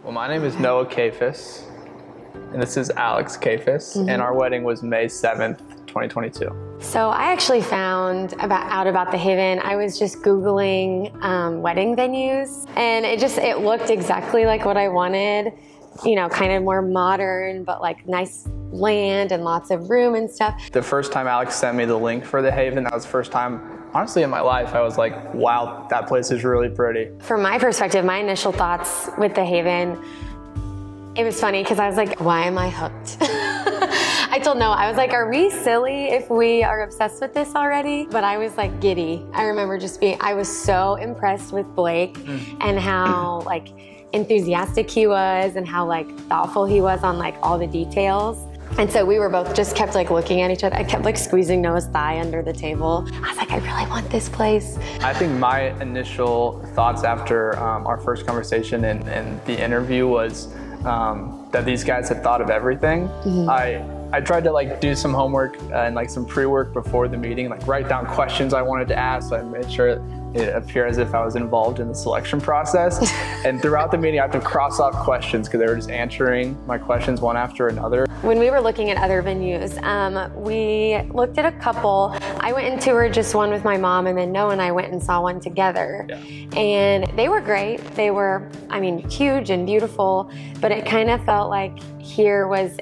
Well, my name is Noah Kaifes, and this is Alex Kaifes, and our wedding was May 7th, 2022. So I actually found out about the Haven. I was just Googling wedding venues, and it looked exactly like what I wanted. You know, kind of more modern, but like nice land and lots of room and stuff. The first time Alex sent me the link for the Haven, that was the first time, honestly, in my life, I was like, wow, that place is really pretty. From my perspective, my initial thoughts with the Haven, it was funny because I was like, why am I hooked? I told Noah, I was like, are we silly if we are obsessed with this already? But I was like giddy. I remember I was so impressed with Blake and how like enthusiastic he was and how like thoughtful he was on like all the details. And so we were both just kept like looking at each other. I kept like squeezing Noah's thigh under the table. I was like, I really want this place. I think my initial thoughts after our first conversation and the interview was that these guys had thought of everything. I tried to like do some homework and like some pre-work before the meeting, like write down questions I wanted to ask. So I made sure it appeared as if I was involved in the selection process. And throughout the meeting, I had to cross off questions because they were just answering my questions one after another. When we were looking at other venues, we looked at a couple. I went and toured just one with my mom, and then Noah and I went and saw one together. Yeah. And they were great. They were, I mean, huge and beautiful, but it kind of felt like here was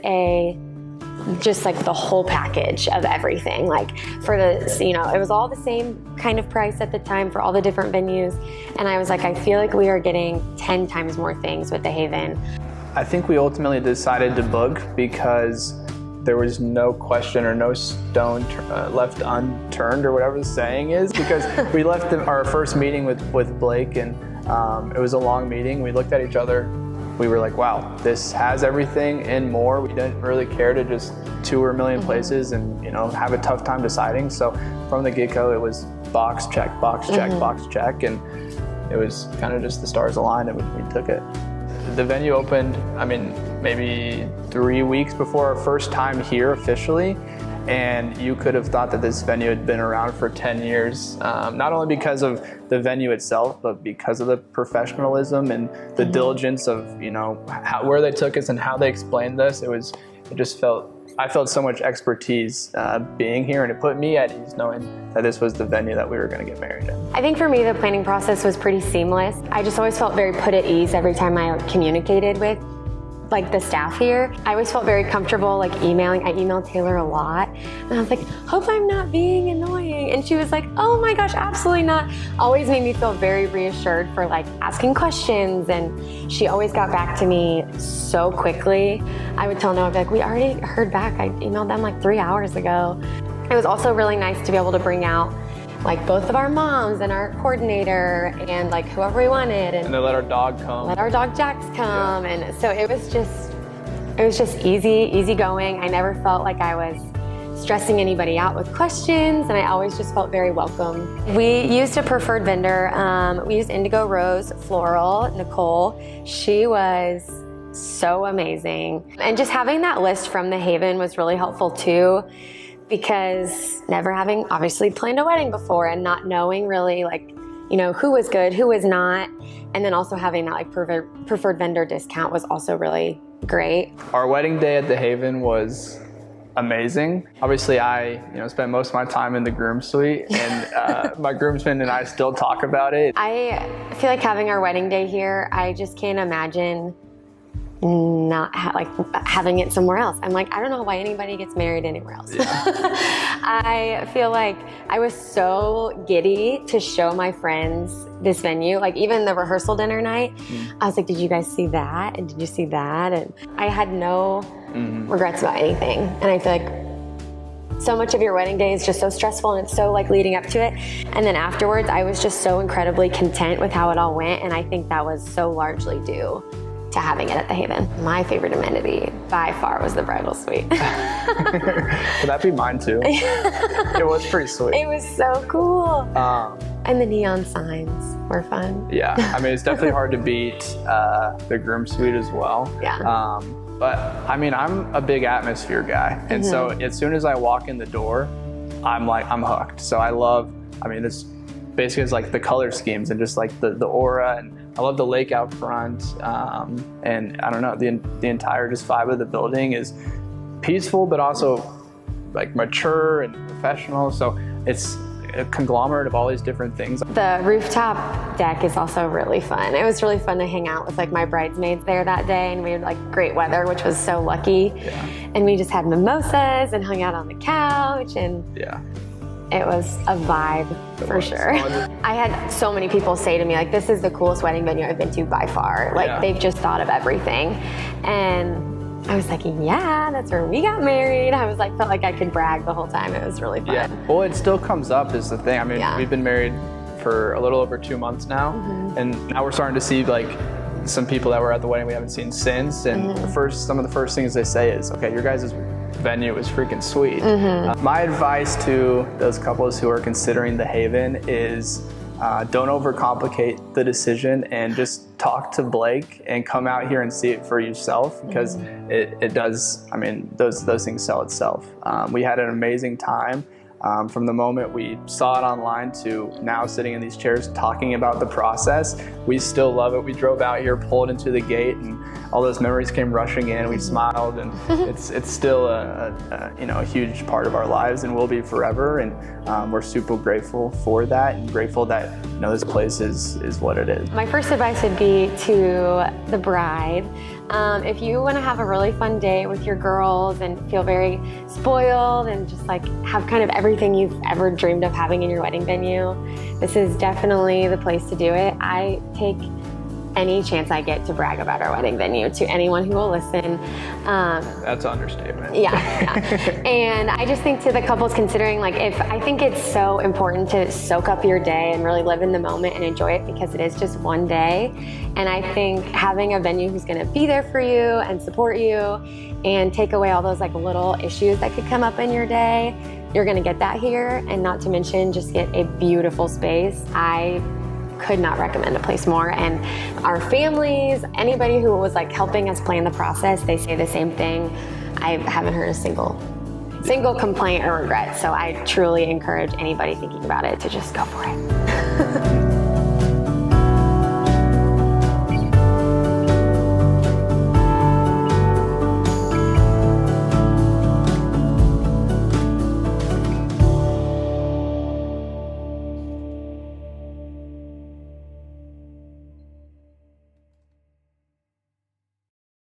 just like the whole package of everything. Like for the, you know, it was all the same kind of price at the time for all the different venues. And I was like, I feel like we are getting 10 times more things with the Haven. I think we ultimately decided to book because there was no question or no stone left unturned or whatever the saying is, because we left our first meeting with Blake, and it was a long meeting. We looked at each other. We were like, wow, this has everything and more. We didn't really care to just tour a million places and, you know, have a tough time deciding. So from the get-go, it was box check, box check, box check. And it was kind of just the stars aligned and we took it. The venue opened, I mean, maybe 3 weeks before our first time here officially. And you could have thought that this venue had been around for 10 years, not only because of the venue itself, but because of the professionalism and the diligence of, you know, where they took us and how they explained this. I felt so much expertise being here, and it put me at ease knowing that this was the venue that we were going to get married in. I think for me, the planning process was pretty seamless. I just always felt very put at ease every time I communicated with like the staff here. I always felt very comfortable like emailing. I emailed Taylor a lot, and I was like, hope I'm not being annoying. And she was like, oh my gosh, absolutely not. Always made me feel very reassured for like asking questions, and she always got back to me so quickly. I would tell Noah, like, we already heard back. I emailed them like 3 hours ago. It was also really nice to be able to bring out like both of our moms and our coordinator and like whoever we wanted. And they let our dog come. Let our dog Jax come. Yeah. And so it was just easy going. I never felt like I was stressing anybody out with questions, and I always just felt very welcome. We used a preferred vendor. We used Indigo Rose Floral, Nicole. She was so amazing. And just having that list from the Haven was really helpful too, because never having obviously planned a wedding before and not knowing really like, you know, who was good, who was not, and then also having that like preferred vendor discount was also really great. Our wedding day at the Haven was amazing. Obviously I, you know, spent most of my time in the groom suite, and my groomsmen and I still talk about it. I feel like having our wedding day here, I just can't imagine not having it somewhere else. I'm like, I don't know why anybody gets married anywhere else. Yeah. I feel like I was so giddy to show my friends this venue. Like even the rehearsal dinner night, I was like, did you guys see that? And did you see that? And I had no regrets about anything. And I feel like so much of your wedding day is just so stressful, and it's so like leading up to it. And then afterwards, I was just so incredibly content with how it all went. And I think that was so largely due to having it at the Haven. My favorite amenity by far was the bridal suite. Could that be mine too? It was pretty sweet. It was so cool. And the neon signs were fun. Yeah, I mean, it's definitely hard to beat the groom suite as well. Yeah. But I mean, I'm a big atmosphere guy. And so as soon as I walk in the door, I'm hooked. So I mean, this basically is like the color schemes and just like the aura and I love the lake out front, and I don't know, the entire just vibe of the building is peaceful, but also like mature and professional. So it's a conglomerate of all these different things. The rooftop deck is also really fun. It was really fun to hang out with like my bridesmaids there that day, and we had like great weather, which was so lucky. Yeah. And we just had mimosas and hung out on the couch, and yeah, it was a vibe for sure. I had so many people say to me, like, this is the coolest wedding venue I've been to by far. Like, they've just thought of everything. And I was like, yeah, that's where we got married. I was like, felt like I could brag the whole time. It was really fun. Yeah. Well, it still comes up is the thing. I mean, we've been married for a little over 2 months now. And now we're starting to see like some people that were at the wedding we haven't seen since. And some of the first things they say is, okay, your guys' venue is freaking sweet. My advice to those couples who are considering the Haven is don't overcomplicate the decision and just talk to Blake and come out here and see it for yourself, because it does, I mean, those things sell itself. We had an amazing time. From the moment we saw it online to now sitting in these chairs talking about the process, we still love it. We drove out here, pulled into the gate, and all those memories came rushing in. We smiled, and it's still a huge part of our lives and will be forever. And we're super grateful for that, and grateful that this place is what it is. My first advice would be to the bride. If you want to have a really fun day with your girls and feel very spoiled and just like have kind of everything you've ever dreamed of having in your wedding venue, this is definitely the place to do it. I take any chance I get to brag about our wedding venue to anyone who will listen. That's an understatement. Yeah. And I just think to the couples considering, like, I think it's so important to soak up your day and really live in the moment and enjoy it, because it is just one day. And I think having a venue who's gonna be there for you and support you and take away all those like little issues that could come up in your day, you're gonna get that here. And not to mention just get a beautiful space. I could not recommend a place more. And our families, anybody who was like helping us plan the process, they say the same thing. I haven't heard a single complaint or regret. So I truly encourage anybody thinking about it to just go for it.